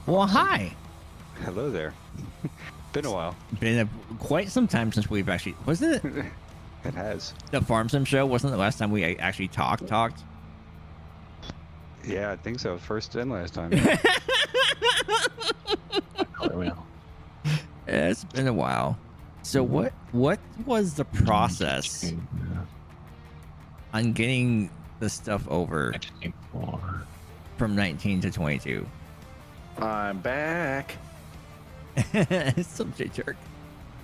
Well, hi. Hello there. Been a while. Been quite some time since we've actually... Wasn't it It has. the Farm Sim show? Wasn't the last time we actually talked? Yeah, I think so. First and last time. It's been a while. So what was the process on getting the stuff over from 19 to 22? I'm back Some shit jerk.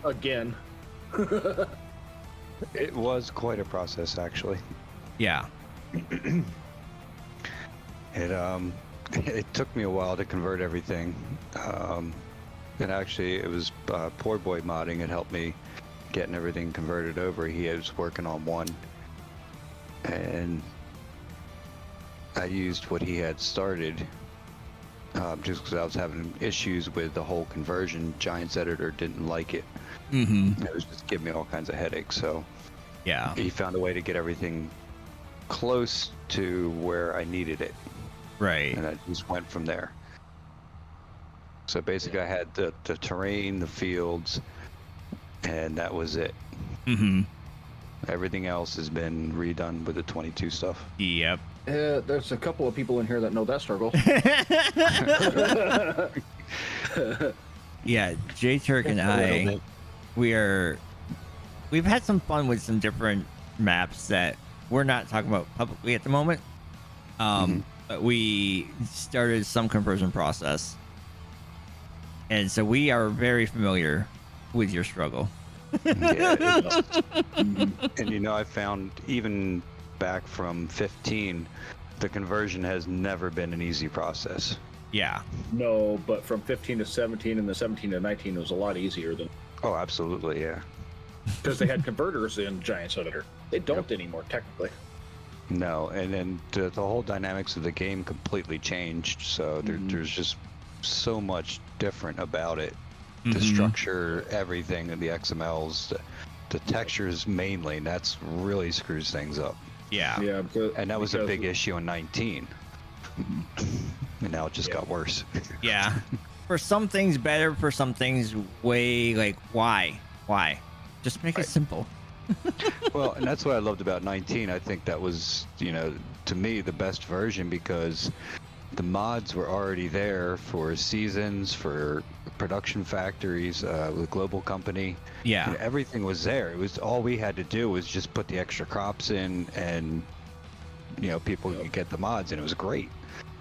again. It was quite a process, actually. Yeah. It took me a while to convert everything. And actually, it was Poor Boy Modding had helped me getting everything converted over. He was working on one, and I used what he had started. Just because I was having issues with the whole conversion. Giants Editor didn't like it. Mm-hmm. It was just giving me all kinds of headaches. So Yeah. he found a way to get everything close to where I needed it, Right. and I just went from there. So basically, I had the terrain, the fields, and that was it. Mm-hmm. Everything else has been redone with the 22 stuff. Yep. There's a couple of people in here that know that struggle. Yeah, J Turk and I, we've had some fun with some different maps that we're not talking about publicly at the moment. But we started some conversion process, and so we are very familiar with your struggle. Yeah, and I found even back from 15, the conversion has never been an easy process. Yeah. No, but from 15 to 17 and the 17 to 19 was a lot easier than Oh, absolutely, yeah. because they had converters in Giants Editor. They don't anymore, technically. No, and then the whole dynamics of the game completely changed. So there's just so much different about it. The structure, everything, and the XMLs, the textures mainly. And that's really screws things up. Yeah. Yeah, And that was a big issue in 19. And now it just got worse. Yeah. For some things better, for some things way like why? Just make it simple. Well, and that's what I loved about 19. I think that was, to me, the best version because the mods were already there for seasons, for production factories, with Global Company. Yeah. Everything was there. It was all we had to do was just put the extra crops in, and people could get the mods, and it was great.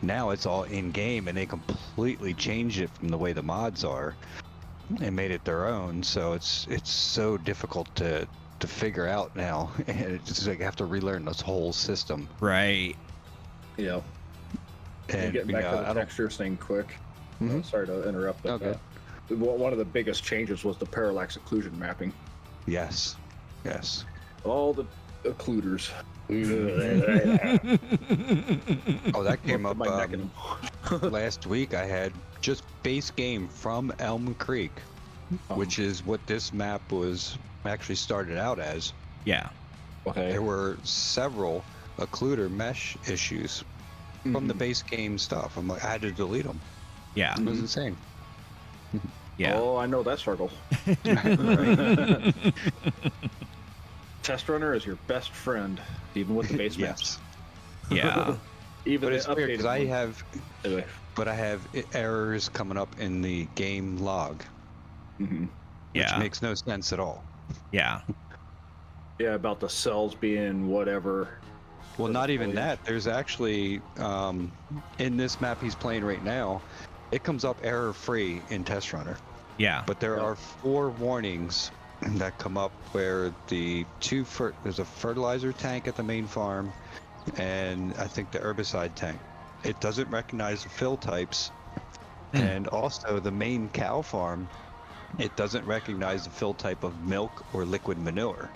Now it's all in game, and they completely changed it from the way the mods are and made it their own. So it's so difficult to figure out now, and it's just like I have to relearn this whole system. Right. Yeah. And Getting back to the textures thing quick. Sorry to interrupt. Okay. One of the biggest changes was the parallax occlusion mapping. Yes. All the occluders. Oh, that came up My neck in them. last week. I had just base game from Elm Creek, which is what this map was actually started out as. Yeah. Okay. There were several occluder mesh issues from the base game stuff. I'm like, I had to delete them. Yeah. It was insane. Yeah. Oh, I know that struggle. Test Runner is your best friend, even with the base maps. Yeah. Even But the it's weird because updated I have errors coming up in the game log, which Yeah. makes no sense at all. Yeah. Yeah, about the cells being whatever. Well, not even that. There's actually, in this map he's playing right now, it comes up error-free in Test Runner. Yeah. But there are 4 warnings that come up where there's a fertilizer tank at the main farm, and I think the herbicide tank. It doesn't recognize the fill types, and also the main cow farm, it doesn't recognize the fill type of milk or liquid manure.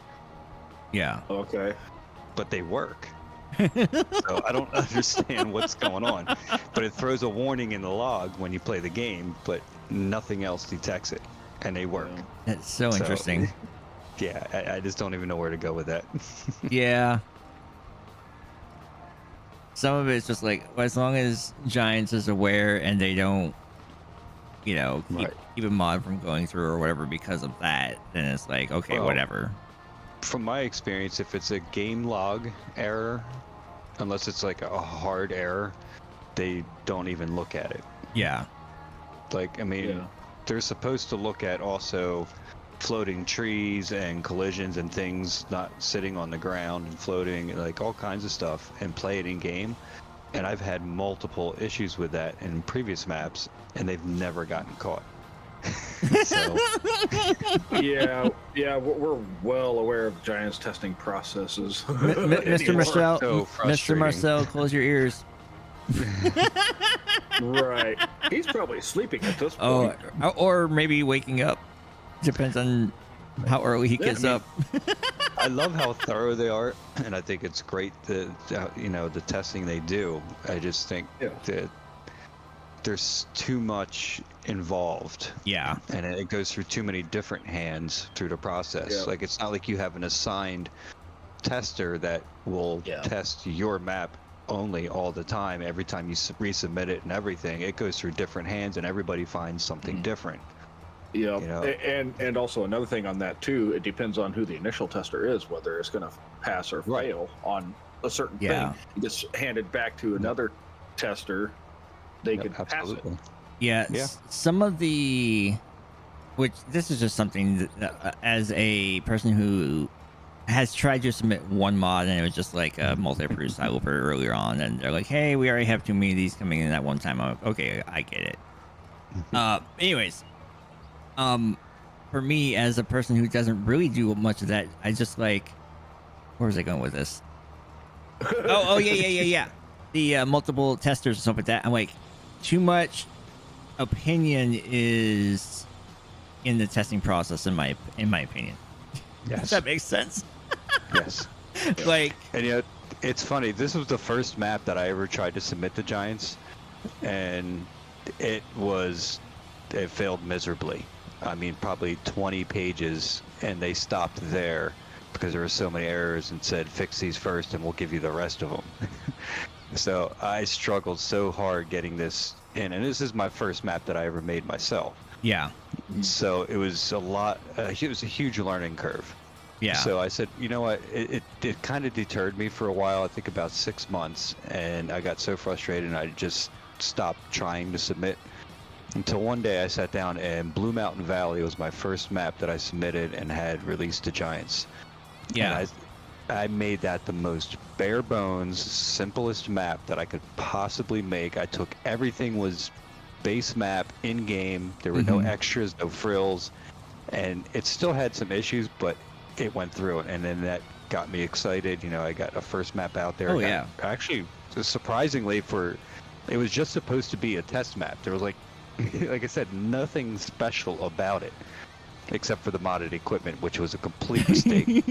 Yeah. Okay. But they work. So I don't understand what's going on. But it throws a warning in the log when you play the game, but nothing else detects it, and they work. That's so interesting. Yeah, I just don't even know where to go with that. Yeah. Some of it's just like, well, as long as Giants is aware and they don't keep a mod from going through or whatever because of that, then it's like, okay, Well, whatever. From my experience, if it's a game log error, unless it's like a hard error, they don't even look at it. Yeah. Like, I mean, they're supposed to look at also floating trees and collisions and things not sitting on the ground and floating, like all kinds of stuff, and play it in game. And I've had multiple issues with that in previous maps, and they've never gotten caught. So, we're well aware of Giants testing processes. Mr. Marcel, So Mr. frustrating. Marcel, close your ears. Right. He's probably sleeping at this point. Oh, or maybe waking up. Depends on how early he gets up. I love how thorough they are, and I think it's great that the testing they do. I just think that there's too much involved. Yeah. And it goes through too many different hands through the process. Yeah. Like, it's not like you have an assigned tester that will test your map only all the time. Every time you resubmit it and everything, it goes through different hands, and everybody finds something different. Yeah, You know? and also another thing on that too, it depends on who the initial tester is, whether it's going to pass or fail on a certain thing. It gets handed back to another tester, they could pass it. Yeah. Some of which this is just something that, as a person who has tried to submit one mod and it was just like a multi-produce title for earlier on, and they're like, hey, we already have too many of these coming in at one time. I'm like, okay, I get it. Anyways, for me as a person who doesn't really do much of that, I just like, where was I going with this? yeah. The multiple testers and stuff like that. I'm like, too much opinion is in the testing process, in my opinion. Yes. Does that make sense? Yes. Like, And it's funny. This was the first map that I ever tried to submit to Giants, and it failed miserably. I mean, probably 20 pages, and they stopped there because there were so many errors and said, fix these first and we'll give you the rest of them. So I struggled so hard getting this in, and this is my first map that I ever made myself. yeah. So it was it was a huge learning curve. Yeah. So I said, you know what, it kind of deterred me for a while, I think about 6 months, and I got so frustrated and I just stopped trying to submit until one day I sat down, and Blue Mountain Valley was my first map that I submitted and had released to Giants. Yeah. And I made that the most bare bones, simplest map that I could possibly make. I took everything was base map in game. There were no extras, no frills, and it still had some issues, but it went through it, and then that got me excited. I got a first map out there. Actually, surprisingly, it was just supposed to be a test map. There was like I said, nothing special about it, except for the modded equipment, which was a complete mistake.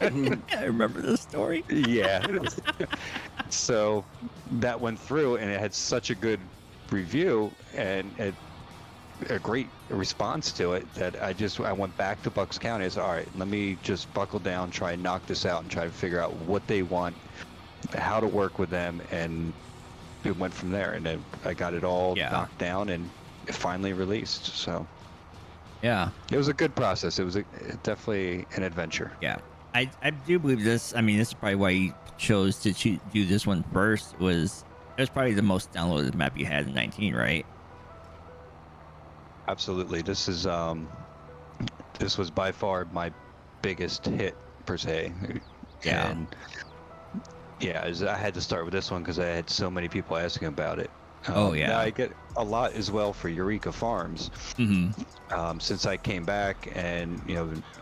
I remember this story. Yeah. So that went through, and it had such a good review and a great response to it that I went back to Bucks County. I said, all right, let me just buckle down, try and knock this out, and try to figure out what they want, how to work with them, and it went from there. And then I got it all knocked down, and it finally released. So yeah, it was a good process. It was definitely an adventure. Yeah, I do believe this. I mean, this is probably why you chose to do this one first. It was probably the most downloaded map you had in 19, right? Absolutely. This was by far my biggest hit per se. Yeah. And I had to start with this one because I had so many people asking about it. Now I get a lot as well for Eureka Farms. Since I came back and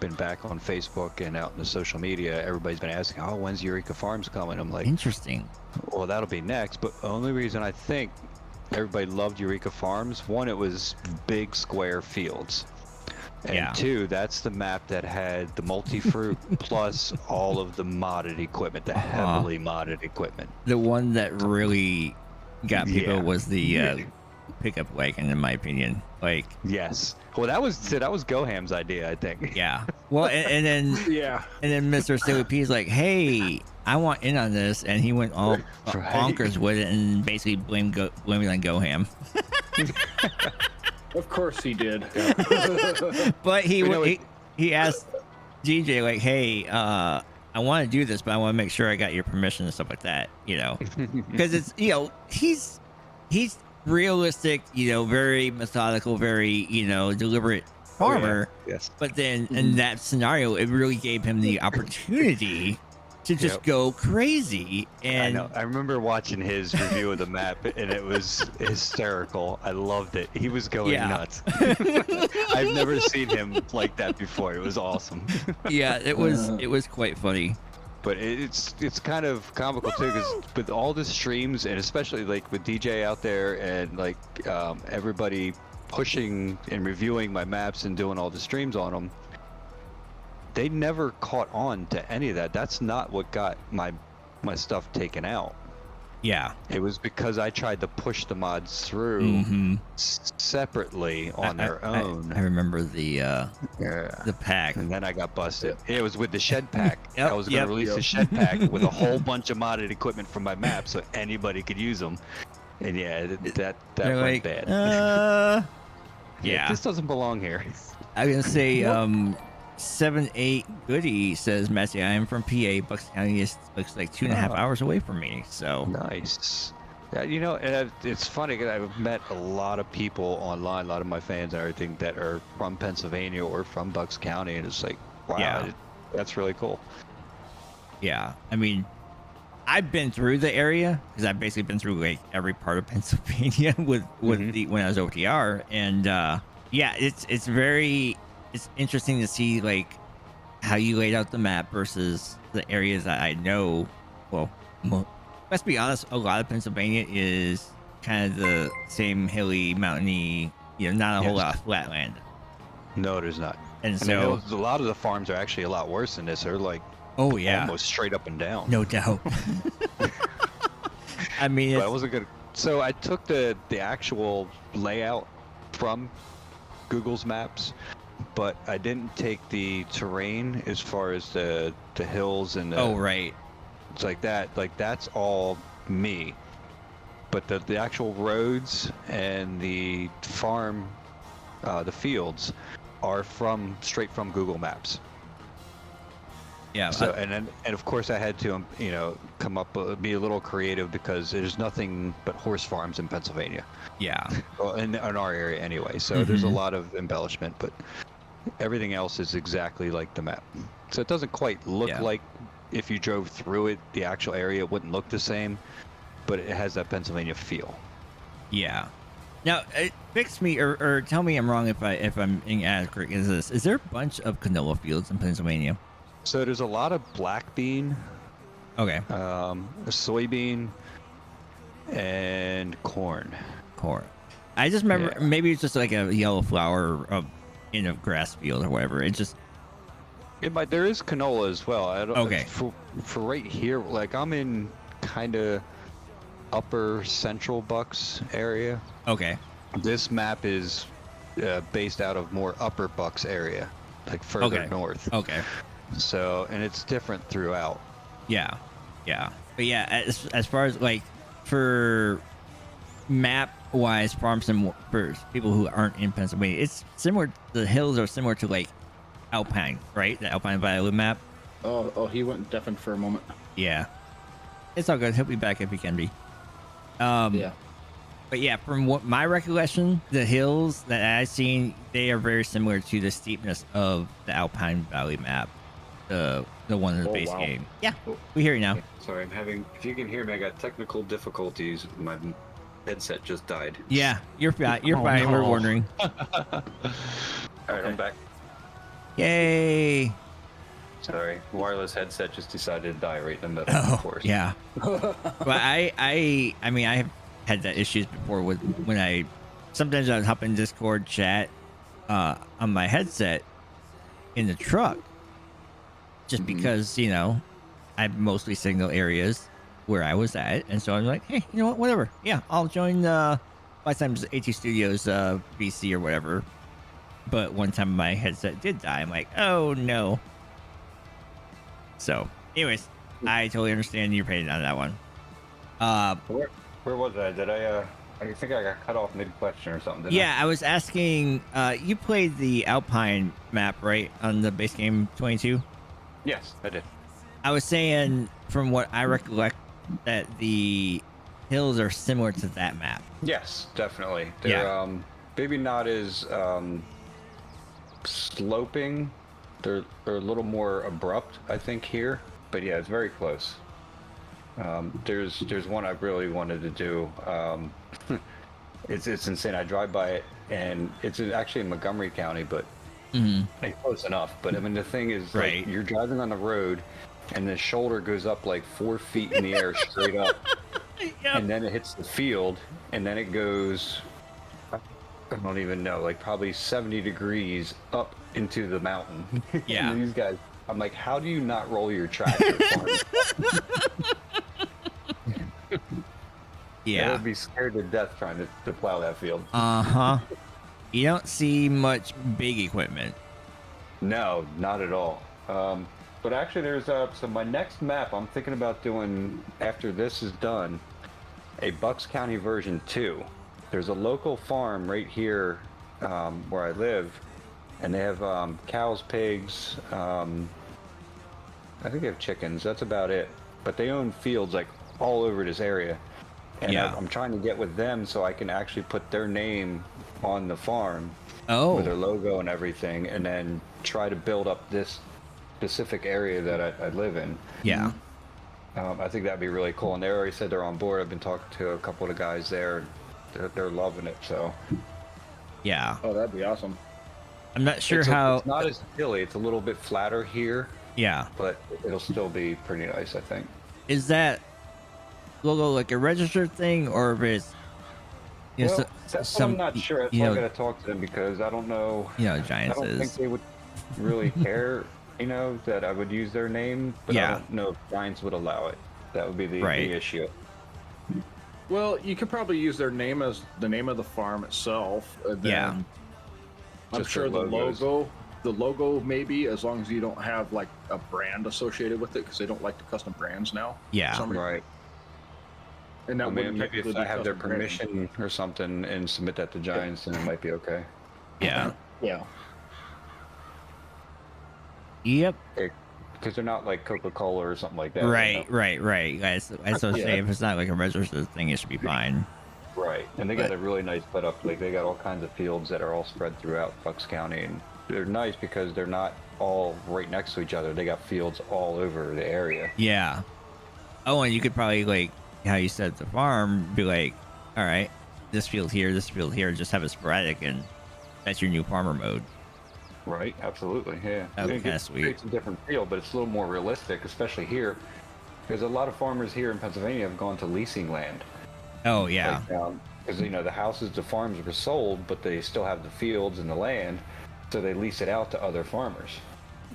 been back on Facebook and out in the social media, everybody's been asking, "Oh, when's Eureka Farms coming?" I'm like, interesting. Well, that'll be next. But the only reason I think everybody loved Eureka Farms, one, it was big square fields. And two, that's the map that had the multi-fruit plus all of the modded equipment, the heavily modded equipment. The one that really got people was the pickup wagon, in my opinion. Like, yes. Well, that was Goham's idea, I think. Yeah. Well, and then and then Mr. Silly P is like, "Hey, I want in on this," and he went all bonkers with it and basically blamed it on Goham. Of course he did. But You know, he asked DJ like, "Hey, I want to do this, but I want to make sure I got your permission and stuff like that." You know, because it's he's realistic, very methodical, very deliberate farmer. Oh, yeah. Yes. But then in that scenario, it really gave him the opportunity to just go crazy. And I know. I remember watching his review of the map, and it was hysterical. I loved it. He was going nuts. I've never seen him like that before. It was awesome. Yeah, it was quite funny. But it's kind of comical too, because with all the streams, and especially like with DJ out there, and like everybody pushing and reviewing my maps and doing all the streams on them, they never caught on to any of that. That's not what got my stuff taken out. Yeah, it was because I tried to push the mods through separately on their own. I remember the pack, and then I got busted. It was with the shed pack. Yep, I was going to release the shed pack with a whole bunch of modded equipment from my map, so anybody could use them. And yeah, that went like, bad. Yeah, this doesn't belong here. I was gonna say 7-8 Goody says, Matzy, I am from PA. Bucks County looks like 2.5 hours away from me. So nice. Yeah, and it's funny because I've met a lot of people online, a lot of my fans and everything that are from Pennsylvania or from Bucks County, and it's like, wow, that's really cool. Yeah, I mean, I've been through the area because I've basically been through like every part of Pennsylvania when I was OTR, and it's interesting to see like how you laid out the map versus the areas that I know. Well, let's be honest, a lot of Pennsylvania is kind of the same hilly, mountainy, not a whole lot of flat land. No, there's not. And so a lot of the farms are actually a lot worse than this. They're like, almost straight up and down. No doubt. I mean, I wasn't good. So I took the actual layout from Google's maps, but I didn't take the terrain as far as the hills and it's like that. Like that's all me. But the actual roads and the farm, the fields, are straight from Google Maps. Yeah. So and of course I had to come up be a little creative because there's nothing but horse farms in Pennsylvania. Yeah. Well, in our area anyway. So there's a lot of embellishment, but everything else is exactly like the map. So it doesn't quite look like if you drove through it, the actual area wouldn't look the same, but it has that Pennsylvania feel. Yeah. Now, fix me or tell me I'm wrong if I'm inaccurate. Is there a bunch of canola fields in Pennsylvania? So there's a lot of black bean, soybean, and corn. I just remember maybe it's just like a yellow flower in a grass field or whatever. It just there is canola as well. I don't, okay. For right here, like I'm in kind of upper central Bucks area. Okay. This map is based out of more upper Bucks area, like further north. Okay. So, and it's different throughout. Yeah. But yeah, as far as like for map wise farms and for people who aren't in Pennsylvania, it's similar. The hills are similar to like Alpine, right? The Alpine Valley map. Oh, he went deafened for a moment. Yeah. It's all good. He'll be back if he can be. Yeah. But yeah, from what my recollection, the hills that I've seen, they are very similar to the steepness of the Alpine Valley map. The one in the base game. Yeah, we hear you now. Sorry, if you can hear me, I got technical difficulties. My headset just died. Yeah, you're fine. No. We're wondering. All right, I'm back. Yay! Sorry, wireless headset just decided to die right in the middle. Oh, of course. Yeah. But I mean, I have had that issues before with when sometimes I would hop in Discord chat on my headset in the truck. Just because, I mostly signal areas where I was at. And so I'm like, hey, you know what? Whatever. Yeah, I'll join last time it was AT Studios VC or whatever. But one time my headset did die. I'm like, oh no. So, anyways, I totally understand your pain on that one. Where was I? Did I I think I got cut off mid-question or something. Didn't Yeah, I was asking. You played the Alpine map, right, on the base game 22? Yes, I did. I was saying, from what I recollect, that the hills are similar to that map. Yes, definitely. They're maybe not as sloping. They're a little more abrupt, I think, here. But yeah, it's very close. There's one I really wanted to do. It's insane. I drive by it, and it's actually in Montgomery County, but like, close enough. But I mean, the thing is, Right. like, you're driving on the road, and the shoulder goes up like 4 feet in the air straight up, and then it hits the field, and then it goes, I don't even know, like probably 70 degrees up into the mountain. Yeah. And these guys, I'm like, how do you not roll your tractor? I would be scared to death trying to plow that field. You don't see much big equipment. No, not at all. But actually, there's so my next map I'm thinking about doing after this is done, a Bucks County version 2. There's a local farm right here where I live, and they have cows, pigs. I think they have chickens. That's about it. But they own fields like all over this area. And I'm trying to get with them so I can actually put their name on the farm with their logo and everything, and then try to build up this specific area that I live in. Yeah. I think that'd be really cool. And they already said they're on board. I've been talking to a couple of the guys there. They're loving it. So. Yeah. Oh, that'd be awesome. I'm not sure how. It's not as hilly. It's a little bit flatter here. Yeah. But it'll still be pretty nice, I think. Is that logo like a registered thing, or if it's Well, that's what I'm not sure. That's why I gotta talk to them, because I don't know. Giants I don't think they would really care, that I would use their name, but I don't know if Giants would allow it. That would be the issue. Well, you could probably use their name as the name of the farm itself. And then I'm Just sure their logos. the logo maybe, as long as you don't have like a brand associated with it, because they don't like the custom brands now. Yeah. Right. And that Maybe wouldn't if I have their permission or something and submit that to Giants, then it might be okay. Yeah. Yeah. Yep. Because they're not like Coca-Cola or something like that. Right. Guys, I was say if it's not like a registered thing, it should be fine. Right. And they got a really nice setup. Like, they got all kinds of fields that are all spread throughout Bucks County, and they're nice because they're not all right next to each other. They got fields all over the area. Yeah. Oh, and you could probably, like how you said at the farm, be like, all right, this field here, just have it sporadic, and that's your new farmer mode. Right, absolutely, yeah. Okay, that's sweet. It's a different feel, but it's a little more realistic, especially here. Because a lot of farmers here in Pennsylvania have gone to leasing land. Oh, yeah. Because, the houses, the farms were sold, but they still have the fields and the land, so they lease it out to other farmers.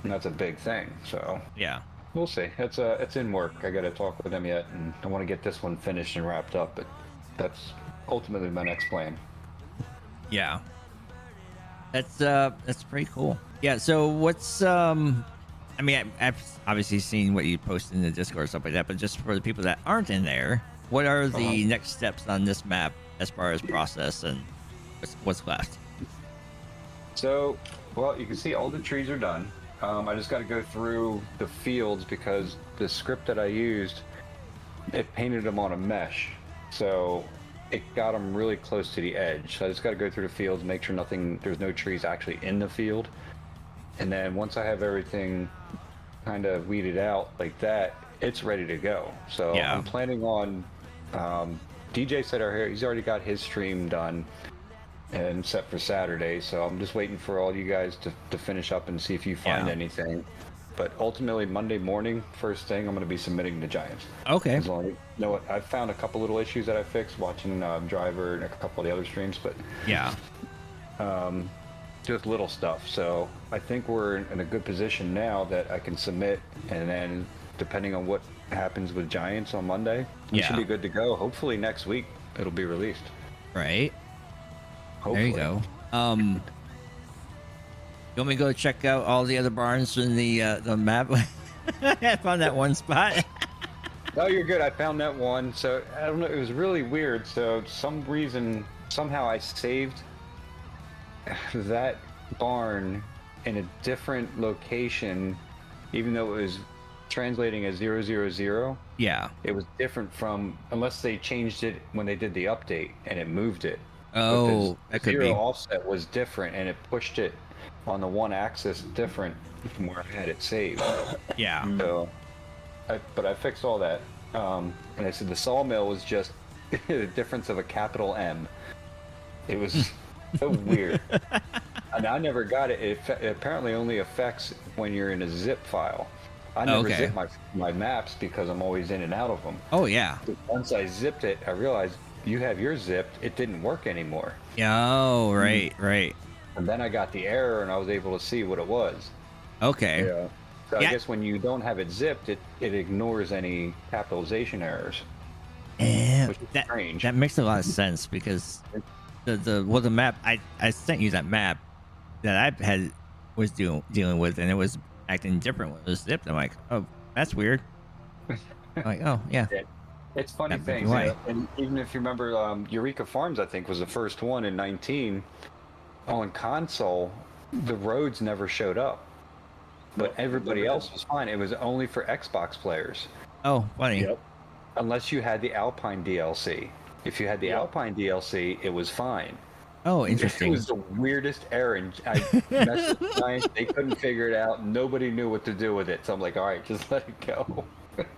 And that's a big thing, so... Yeah. We'll see. It's in work. I got to talk with them yet, and I want to get this one finished and wrapped up, but that's ultimately my next plan. Yeah. That's pretty cool. Yeah, so what's I've obviously seen what you post in the Discord, stuff like that, but just for the people that aren't in there, what are the next steps on this map as far as process and what's left? So, well, you can see all the trees are done. I just got to go through the fields because the script that I used, it painted them on a mesh. So it got them really close to the edge. So I just got to go through the fields, make sure there's no trees actually in the field. And then once I have everything kind of weeded out like that, it's ready to go. So I'm planning on, DJ said he's already got his stream done and set for Saturday, so I'm just waiting for all you guys to finish up and see if you find anything. But ultimately, Monday morning, first thing, I'm going to be submitting to Giants. Okay. As long as, I've found a couple little issues that I fixed watching Driver and a couple of the other streams, but just little stuff. So I think we're in a good position now that I can submit, and then depending on what happens with Giants on Monday, we should be good to go. Hopefully next week it'll be released. Right. Hopefully. There you go. You want me to go check out all the other barns in the map? I found that one spot. Oh, you're good. I found that one. So I don't know. It was really weird. So some reason, somehow I saved that barn in a different location, even though it was translating as 000. Yeah. It was different from, unless they changed it when they did the update and it moved it. Oh, that could zero be. offset was different and it pushed it on the one axis different from where I had it saved. Yeah. So, but I fixed all that. And I said the sawmill was just the difference of a capital M. It was so weird. And I never got it. It apparently only affects when you're in a zip file. I never zip my maps because I'm always in and out of them. Oh, yeah. But once I zipped it, I realized you have yours zipped. It didn't work anymore. Oh, right, right. And then I got the error and I was able to see what it was. Okay. Yeah. So I guess when you don't have it zipped, it ignores any capitalization errors. Which is strange. That makes a lot of sense because the map I sent you that map that I was dealing with, and it was acting different when it was zipped. I'm like, oh, that's weird. I'm like, oh yeah. It's funny That things. might be why. And even if you remember, Eureka Farms, I think, was the first one in 19. On console, the roads never showed up, but everybody else was fine. It was only for Xbox players. Oh, funny. Yep. Unless you had the Alpine DLC. If you had the Alpine DLC, it was fine. Oh, It interesting. was the weirdest error, and I messaged the Giants. They couldn't figure it out. Nobody knew what to do with it. So I'm like, all right, just let it go.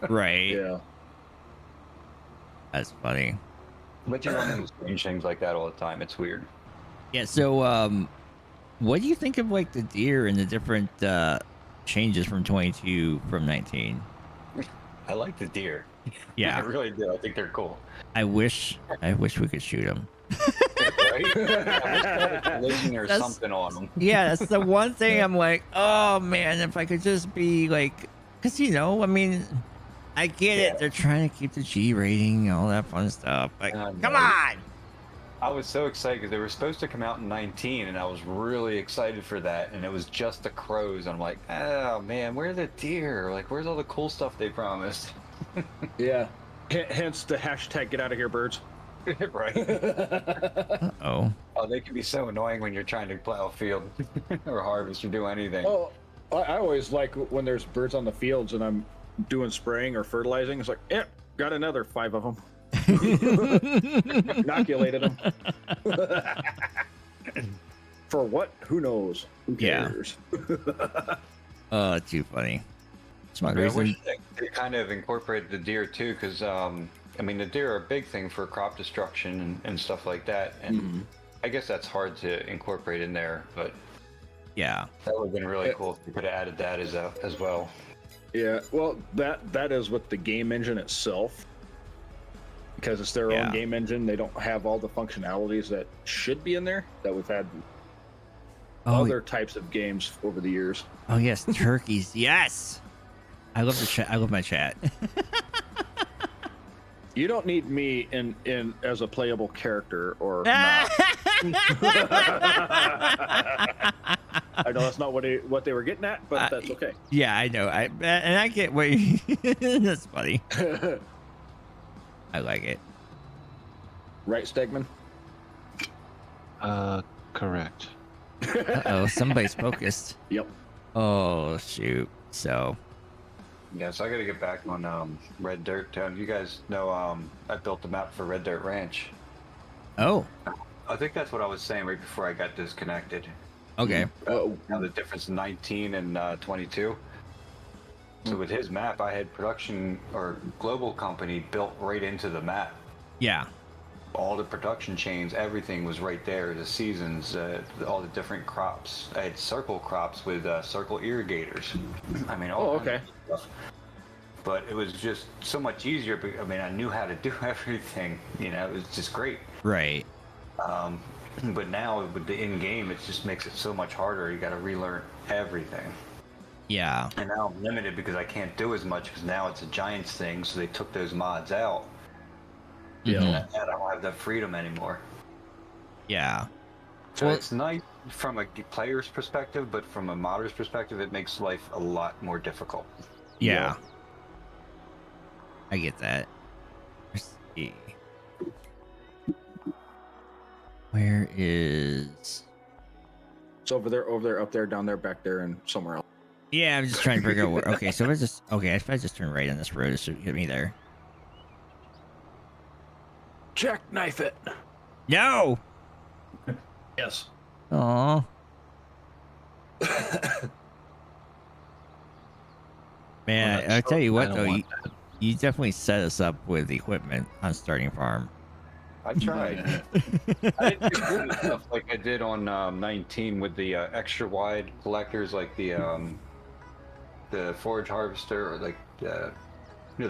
Right. Yeah. That's funny. But you run into strange things like that all the time. It's weird. Yeah. So, what do you think of like the deer and the different changes from 22 from 19? I like the deer. Yeah. I really do. I think they're cool. I wish we could shoot them. Right? I wish they had a collision or something on them. Yeah, that's the one thing I'm like, oh man, if I could just be like, because I mean, I get it. They're trying to keep the G rating, all that fun stuff. Like, come on. I was so excited because they were supposed to come out in 19, and I was really excited for that. And it was just the crows. And I'm like, oh man, where are the deer? Like, where's all the cool stuff they promised? Yeah. Hence the hashtag get out of here, birds. Right. Oh. Oh, they can be so annoying when you're trying to plow a field or harvest or do anything. Oh, I always like when there's birds on the fields and I'm doing spraying or fertilizing. It's like, yeah, got another 5 of them. Inoculated them. For what? Who knows? Who cares? Oh, too funny. Smart I reason. wish they kind of incorporated the deer too, because I mean the deer are a big thing for crop destruction and stuff like that, and I guess that's hard to incorporate in there, but Yeah. that would have been really cool if we could have added that as well. Yeah, well, that is with the game engine itself. Because it's their own game engine, they don't have all the functionalities that should be in there that we've had other types of games over the years. Oh yes, turkeys. Yes. I love the chat. I love my chat. You don't need me in as a playable character or not. I know that's not what they were getting at, but that's okay. Yeah, I know. And I get what that's funny. I like it. Right, Stegman? Correct. Uh-oh, somebody's focused. Yep. Oh, shoot. So, Yeah, so I got to get back on Red Dirt. You guys know I built the map for Red Dirt Ranch. oh, I think that's what I was saying right before I got disconnected. okay. Oh, Now the difference in 19 and 22. So with his map, I had production or global company built right into the map. Yeah. All the production chains, everything was right there. The seasons, all the different crops. I had circle crops with circle irrigators. I mean, all kinds of stuff. But it was just so much easier. I mean, I knew how to do everything. It was just great. Right. But now with the in-game, it just makes it so much harder. You got to relearn everything. Yeah. And now I'm limited because I can't do as much because now it's a Giants thing, so they took those mods out. yeah. Mhm. And I don't have that freedom anymore. Yeah. So Well- it's nice from a player's perspective, but from a modder's perspective, it makes life a lot more difficult. Yeah. I get that. Let's see. Where is? It's over there, up there, down there, back there, and somewhere else. Yeah, I'm just trying to figure out where. Okay, so if I just if I just turn right on this road, it should get me there. Jackknife it. No. Yes. Aw. Man, I'll tell you what though, you definitely set us up with equipment on starting farm. I tried. I didn't do good stuff like I did on 19 with the extra wide collectors, like the forage harvester, or like the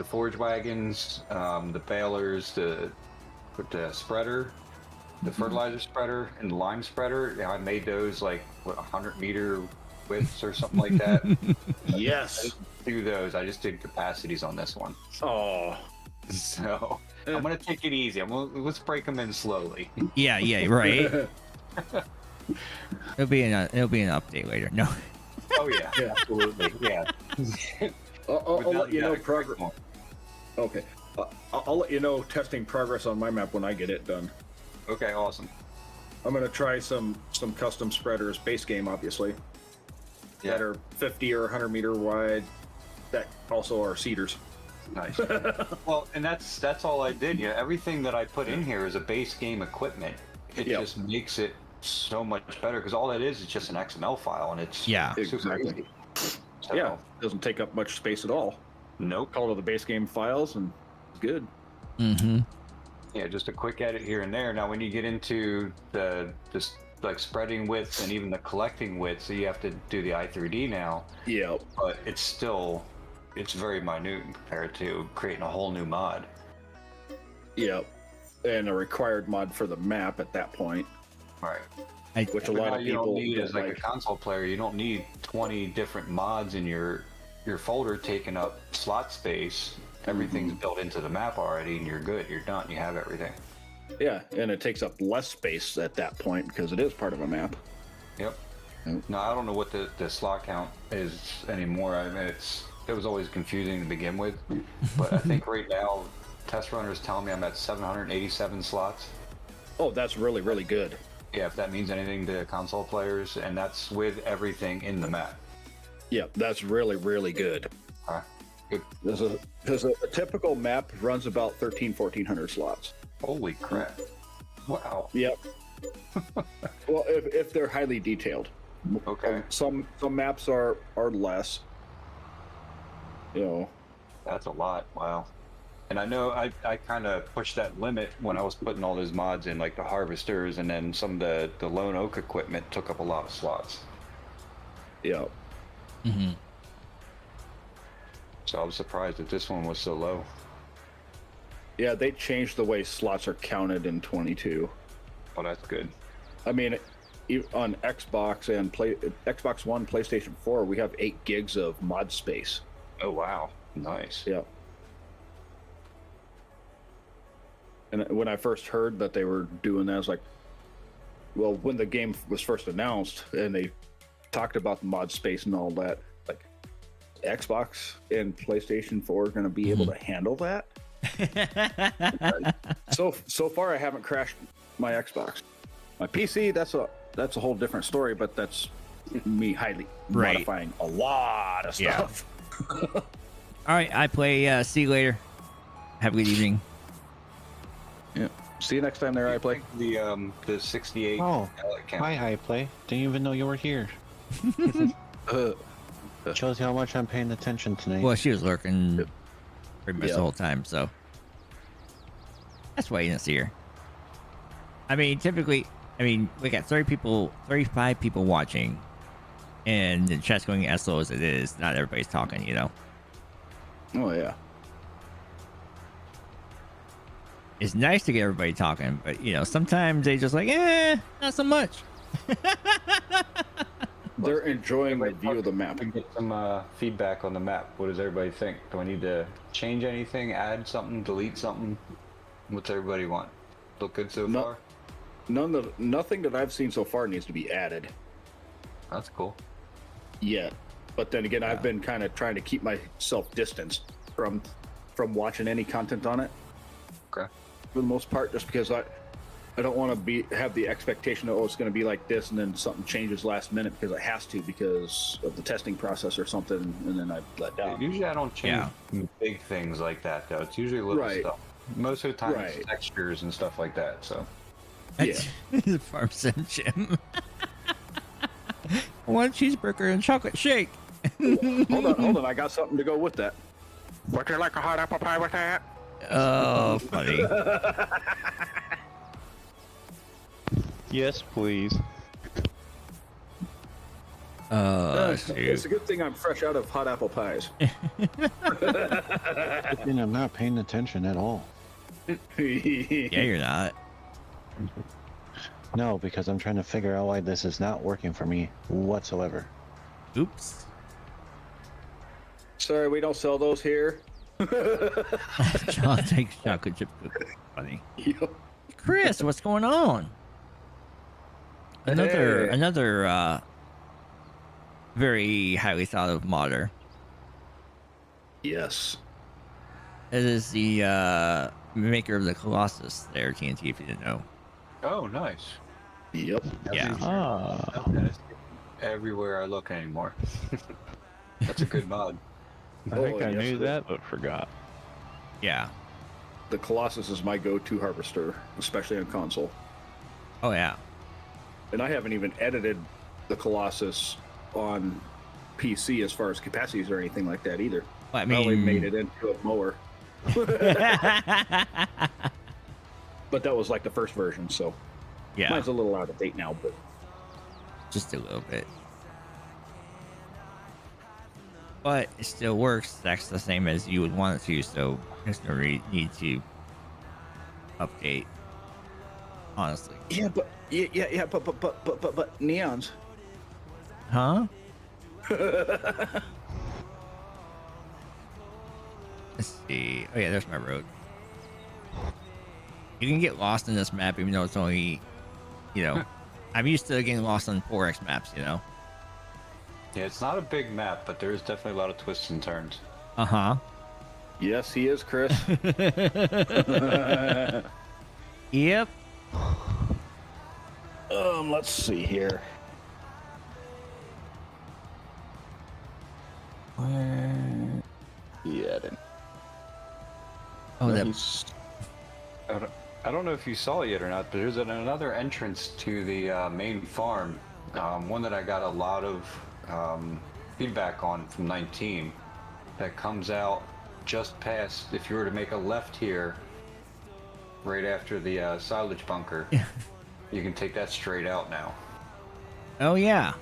forage wagons, the balers, the spreader, the fertilizer spreader, and the lime spreader. Yeah, I made those like 100-meter widths or something like that. Yes. I didn't do those. I just did capacities on this one. Oh. So I'm gonna take it easy. Let's break them in slowly. Yeah, right. It'll be an update later. No. Oh yeah, absolutely. Yeah. I'll let you know progress. Okay. I'll let you know testing progress on my map when I get it done. Okay, awesome. I'm gonna try some custom spreaders, base game obviously, that are 50 or 100-meter wide. That also are cedars. Nice. Well, and that's all I did. Yeah, everything that I put in here is a base game equipment. It just makes it so much better because all that is just an XML file, and it's super easy. So, yeah, doesn't take up much space at all. Nope. Call to the base game files and it's good. Mm-hmm. Yeah, just a quick edit here and there. Now, when you get into the like spreading widths and even the collecting widths, so you have to do the i3D now. Yeah. But it's very minute compared to creating a whole new mod. Yep. And a required mod for the map at that point. Right. Which a lot of you don't people need don't as like a console player, you don't need 20 different mods in your folder taking up slot space. Everything's built into the map already, and you're good. You're done. You have everything. Yeah, and it takes up less space at that point because it is part of a map. Yep. No, I don't know what the slot count is anymore. I mean, it was always confusing to begin with, but I think right now test runners telling me I'm at 787 slots. Oh, that's really, really good. Yeah, if that means anything to console players, and that's with everything in the map. Yeah, that's really, really good. Good. Because a typical map runs about 1,400 slots. Holy crap. Wow. Yep. Well, if they're highly detailed. Okay. Some maps are less. You know. That's a lot. Wow. And I know I kind of pushed that limit when I was putting all those mods in, like the harvesters, and then some of the lone oak equipment took up a lot of slots. Yeah. Mm-hmm. So I was surprised that this one was so low. Yeah, they changed the way slots are counted in 22. Oh, that's good. I mean, on Xbox and Xbox One, PlayStation 4, we have 8 gigs of mod space. Oh, wow. Nice. Yeah. And when I first heard that they were doing that, I was like, well, when the game was first announced and they talked about the mod space and all that, like, Xbox and PlayStation 4 are going to be able to handle that? So far I haven't crashed my Xbox. My PC, that's a whole different story, but that's me highly modifying a lot of stuff. Yeah. All right, I play. See you later. Have a good evening. Yeah. See you next time there, I play. The 68. Oh, hi, iPlay. Didn't even know you were here. Shows you how much I'm paying attention tonight. Well, she was lurking pretty much the whole time, so that's why you didn't see her. I mean, typically, we got 35 people watching, and the chat's going as slow as it is. Not everybody's talking, you know. Oh yeah. It's nice to get everybody talking, but you know, sometimes they just like, not so much. They're enjoying the view of the map. We get some feedback on the map. What does everybody think? Do I need to change anything, add something, delete something? What's everybody want? Look good so far? Nothing that I've seen so far needs to be added. That's cool. Yeah, but then again, I've been kind of trying to keep myself distanced from from watching any content on it. Okay. For the most part, just because I don't want to have the expectation that, oh, it's going to be like this, and then something changes last minute because it has to because of the testing process or something, and then I let down. Usually I don't change big things like that, though. It's usually little stuff. Most of the time it's textures and stuff like that, so. Yeah. Farm Sim Jim. One cheeseburger and chocolate shake. Hold on. I got something to go with that. Would you like a hot apple pie with that? Oh, funny. Yes, please. It's a good thing I'm fresh out of hot apple pies. And I'm not paying attention at all. Yeah, you're not. No, because I'm trying to figure out why this is not working for me whatsoever. Oops. Sorry, we don't sell those here. John takes chocolate chip cookies. Funny. Yep. Chris, what's going on? Another very highly thought of modder. Yes. It is the maker of the Colossus there, TNT, if you didn't know. Oh, nice. Yep. Yeah. Ah. Everywhere I look anymore. That's a good mod. I think Oh, I yes, knew it that, but forgot. Yeah. The Colossus is my go-to harvester, especially on console. Oh, yeah. And I haven't even edited the Colossus on PC as far as capacities or anything like that either. Well, I I only mean, made it into a mower. But that was like the first version, so yeah, mine's a little out of date now, but just a little bit. But it still works. That's the same as you would want it to, so there's no need to update. Honestly. yeah, but but neons. Huh? Let's see. Oh yeah, there's my road. You can get lost in this map even though it's only, I'm used to getting lost on 4X maps, Yeah, it's not a big map, but there's definitely a lot of twists and turns. Uh-huh. Yes, he is, Chris. Yep. Let's see here. Where? Yeah, then. Oh, that. I don't know if you saw it yet or not, but there's another entrance to the main farm. One that I got a lot of feedback on from 19 that comes out just past, if you were to make a left here, right after the silage bunker, you can take that straight out now. Oh yeah.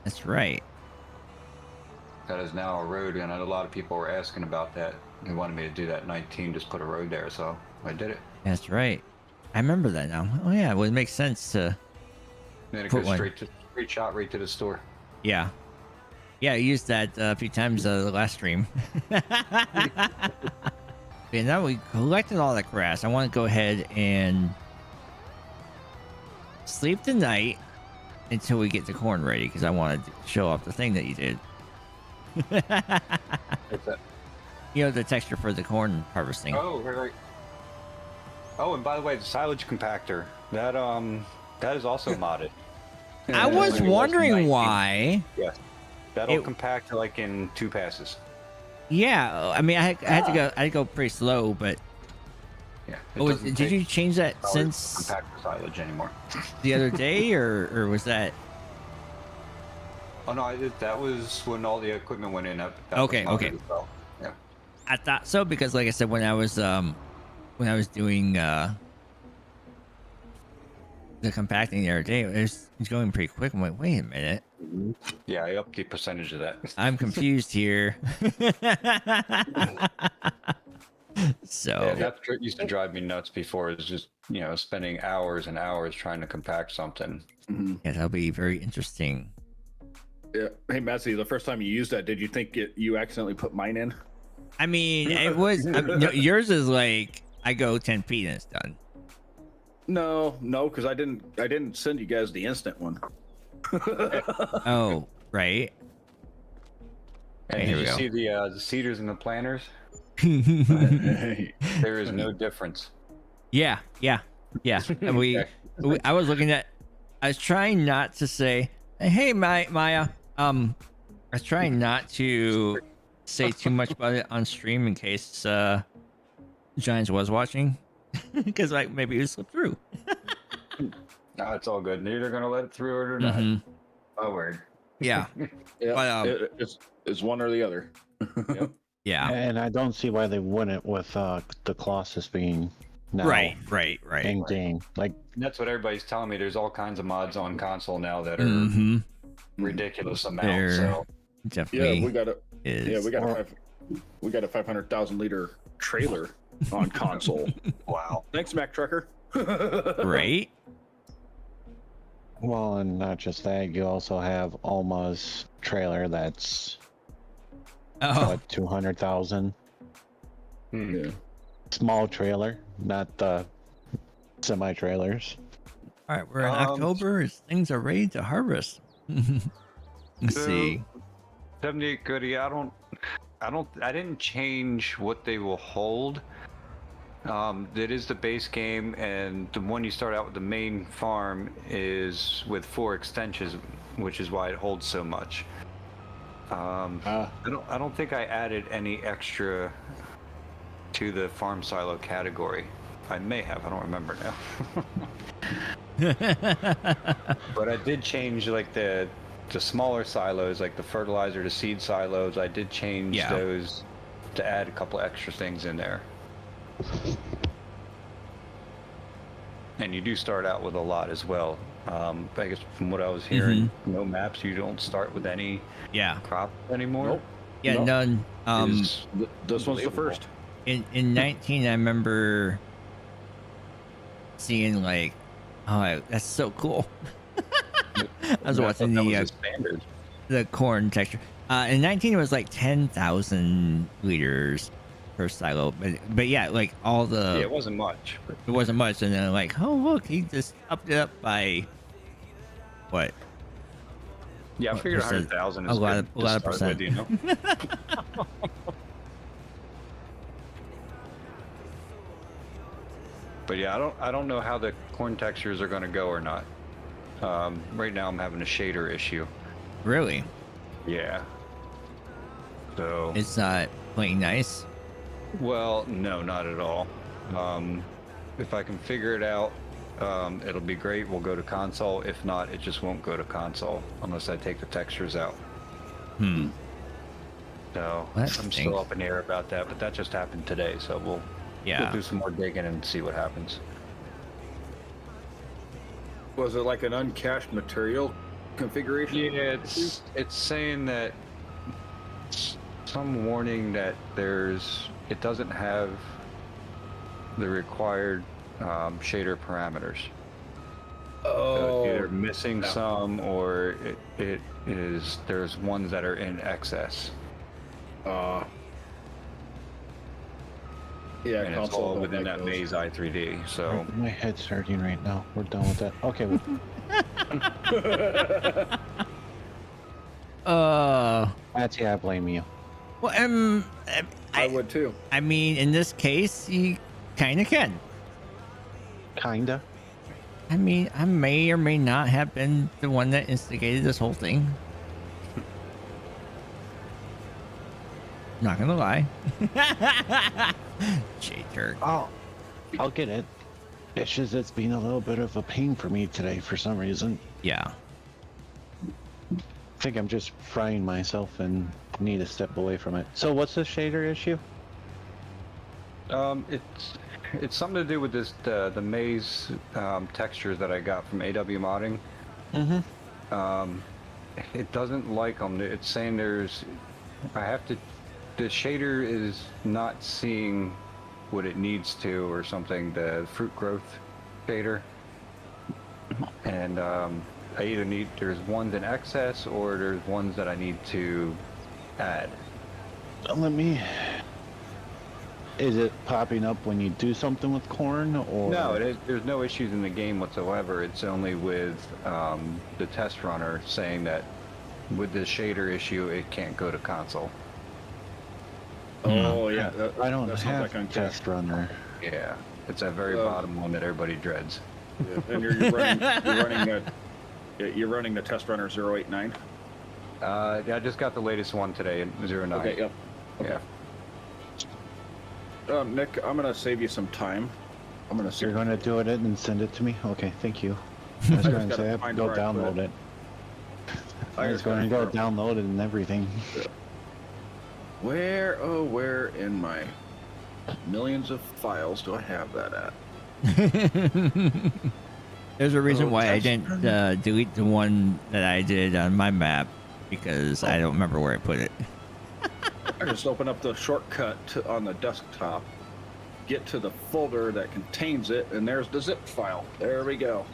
That's right. That is now a road, and a lot of people were asking about that. They wanted me to do that. 19 just put a road there, so I did it. That's right. I remember that now. Oh yeah, it would make sense to. Then it Put goes one. straight shot right to the store. Yeah. Yeah, I used that a few times the last stream. Okay, now we collected all that grass. I want to go ahead and sleep tonight until we get the corn ready because I wanted to show off the thing that you did. What's that? The texture for the corn harvesting. Oh, right. Oh, and by the way, the silage compactor, that is also modded. I was wondering why. Yes. That'll compact like in 2 passes. Yeah, I mean, I had to go pretty slow, but Yeah. did you change that since compact the silage anymore? the other day, or was that? Oh no, that was when all the equipment went in. That Okay, was modded okay. as well. Yeah. I thought so because, like I said, when I was doing the compacting the other day, it was going pretty quick. I'm like, wait a minute, Yeah, I upped the percentage of that. I'm confused here. So Yeah, that used to drive me nuts before. It was just, spending hours and hours trying to compact something. Mm-hmm. yeah, that'll be very interesting. Yeah. Hey, Matzy, the first time you used that, did you think you accidentally put mine in? I mean, it was yours is like I go 10 feet and it's done. No, because I didn't send you guys the instant one. Oh, right. And Okay, did here you we go. see the cedars and the planters? There is no difference. Yeah. And I was looking at. I was trying not to say, "Hey, Maya." I was trying not to say too much about it on stream in case Giants was watching, because like maybe it would slip through. No, it's all good. They're gonna let it through or not. Mhm. Oh, word. Yeah. Yeah, But, it's one or the other. Yep. Yeah. And I don't see why they wouldn't with the Colossus being now Right. in game. Like, That's what everybody's telling me. There's all kinds of mods on console now that are Mm-hmm. ridiculous amount. There So definitely Yeah, we got a is. we got a 500,000 liter trailer on console. wow. Thanks, Mac Trucker. Right. well, and not just that, you also have Alma's trailer that's Oh, what, 200,000. Yeah. Small trailer, not the semi trailers. all right. We're in October. Things are ready to harvest. Let's So- see. 78 goodie. I didn't change what they will hold. It is the base game, and the one you start out with, the main farm, is with 4 extensions, which is why it holds so much. I don't think I added any extra to the farm silo category. I may have. I don't remember now. But I did change like the smaller silos, like the fertilizer to seed silos. I did change Yeah. those to add a couple extra things in there. And you do start out with a lot as well. I guess from what I was hearing, no maps, you don't start with any Yeah. crop anymore. Nope. Yeah. Nope. None. Is This one's the unbelievable. first. In 19, I remember seeing like, oh, that's so cool. I was watching that was the a standard. the corn texture. In 19, it was like 10,000 liters per silo, but yeah, like all the Yeah, it wasn't much. But it wasn't much, and then like, oh look, he just upped it up by what? yeah, I What figured percent? 100,000 A is lot good of- a to lot of start percent. with, you know? But yeah, I don't know how the corn textures are going to go or not. Right now, I'm having a shader issue. Really? Yeah. So It's not playing nice. well, no, not at all. If I can figure it out, it'll be great. We'll go to console. If not, it just won't go to console unless I take the textures out. So That I'm stinks. still up in the air about that, but that just happened today, so we'll Yeah. do some more digging and see what happens. Was it like an uncached material configuration? Yeah, it's saying that some warning that it doesn't have the required shader parameters. So it's either missing no. some, or there's ones that are in excess, Yeah, and it's console all don't within like that those. Maze i3D. So My head's hurting right now. We're done with that. Okay. That's I blame you. Well, I would too. I mean, in this case, you kind of can. Kinda. I mean, I may or may not have been the one that instigated this whole thing. Not gonna lie. J-Turk. Oh, I'll get it. It's just it's been a little bit of a pain for me today for some reason. Yeah. I think I'm just frying myself and need to step away from it. So what's the shader issue? it's something to do with the maze textures that I got from AW modding. It doesn't like them. It's saying the shader is not seeing what it needs to or something, the fruit growth shader. And I either there's ones in excess or there's ones that I need to add. Is it popping up when you do something with corn, or? No, there's no issues in the game whatsoever. It's only with the test runner saying that with the shader issue, it can't go to console. Oh yeah, I don't that sounds have like a uncapped. test runner. Yeah, it's that very bottom one that everybody dreads. Yeah, and you're running the test runner 089. Yeah, I just got the latest one today, 09. Okay, yep. Okay. Yeah. Nick, I'm gonna save you some time. I'm gonna. You're going to do it and send it to me? Okay, thank you. I was going to say I have to go download it. I was going to go download it and everything. Where in my millions of files do I have that at? There's a reason why I test didn't delete the one that I did on my map because I don't remember where I put it. I just open up the shortcut on the desktop, get to the folder that contains it, and there's the zip file. There we go.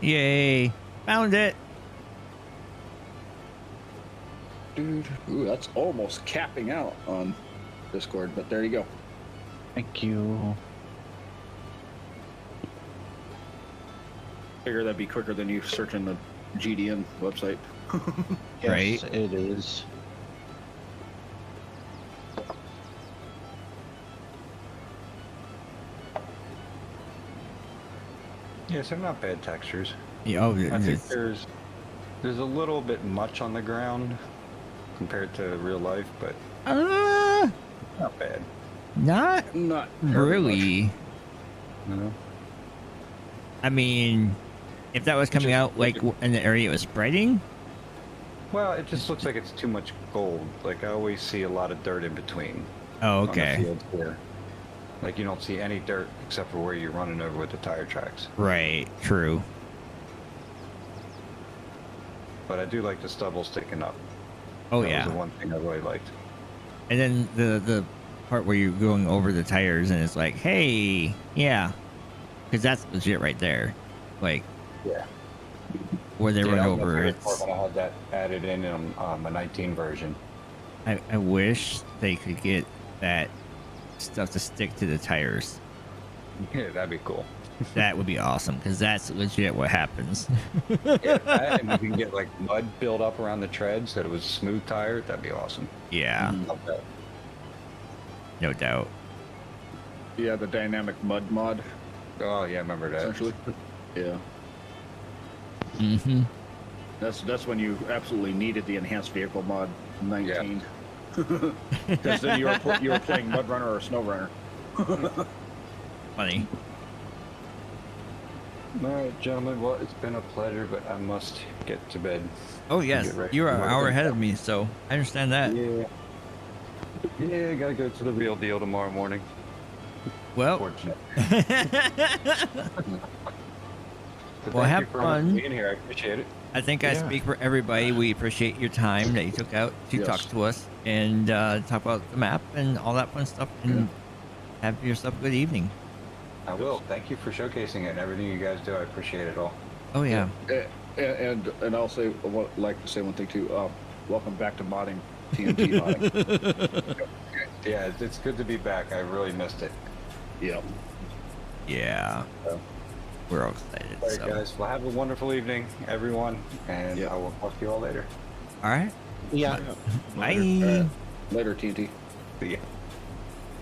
Yay! Found it. Dude, ooh, that's almost capping out on Discord, but there you go. Thank you. Figure that'd be quicker than you searching the GDN website. Yes, Right. it is. Yeah, so not bad textures. Yeah, oh, I think it's- there's a little bit much on the ground compared to real life, but not bad. not Not very really. much. No. I mean, if that was coming out like in the area it was spreading, Well, it just looks like it's too much gold. Like I always see a lot of dirt in between. oh, On the okay, fields here. Like you don't see any dirt except for where you're running over with the tire tracks. right, true. But I do like the stubble sticking up. Oh That yeah, was the one thing I really liked. and then the part where you're going over the tires and it's like, hey, yeah, because that's legit right there, like Yeah. where they run I was over. looking It's, for when I had that added in my 19 version. I wish they could get that stuff to stick to the tires. Yeah, that'd be cool. That would be awesome because that's legit what happens. Yeah, that, and if you can get like mud build up around the treads that it was a smooth tire, that'd be awesome. Yeah, Love that. no doubt. Yeah, the dynamic mud mod, Oh yeah, I remember that. essentially. Yeah. Mm-hmm. That's when you absolutely needed the enhanced vehicle mod 19. Because then you were playing Mud Runner or Snow Runner. Funny. All right, gentlemen. Well, it's been a pleasure, but I must get to bed. Oh yes, Get ready you are for an work. hour ahead of me, so I understand that. Yeah. Yeah, I gotta go to the real deal tomorrow morning. Well, Fortunate. Well, have for fun. being here. I appreciate it. I think I Yeah. speak for everybody. We appreciate your time that you took out to Yes. talk to us and talk about the map and all that fun stuff. And have yourself a good evening. I will. Thank you for showcasing it and everything you guys do. I appreciate it all. Oh yeah. And I'll say, like to say one thing too. Welcome back to modding, TNT modding. Yeah, it's good to be back. I really missed it. Yeah. Yeah. So. We're all excited. All right, So. guys. Well, have a wonderful evening, everyone, and Yeah. I will talk to you all later. All right. Yeah. Bye. Later, TNT. See ya.